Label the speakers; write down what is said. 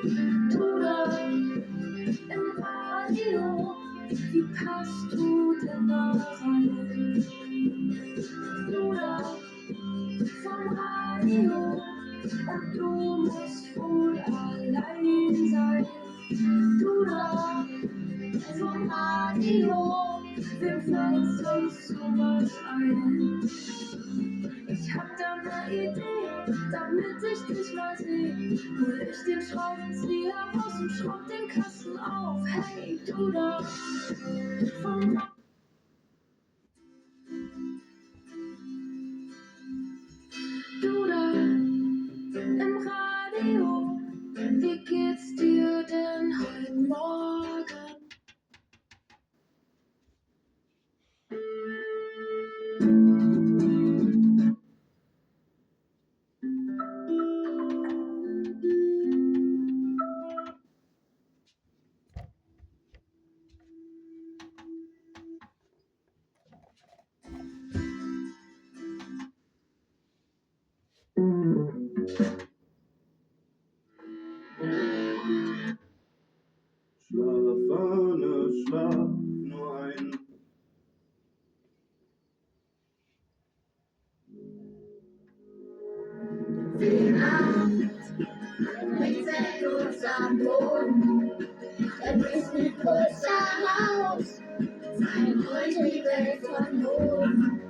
Speaker 1: Du da im Radio, wie passt du denn da rein? Du da vom Radio und du musst wohl allein sein. Du da vom Radio, wem fällt sonst sowas ein? Ich hab da ne Idee, damit ich dich mal seh. Hol ich den Schraubenzieher raus und schraub den Kasten auf. Hey, du da vom Du da im Radio, wie geht's dir denn heute Morgen?
Speaker 2: Schlaf, Ahne, schlaf nur ein.
Speaker 1: Die Nacht bringt uns am Boden, dann ist mit Puls heraus, sein holt die Welt von oben.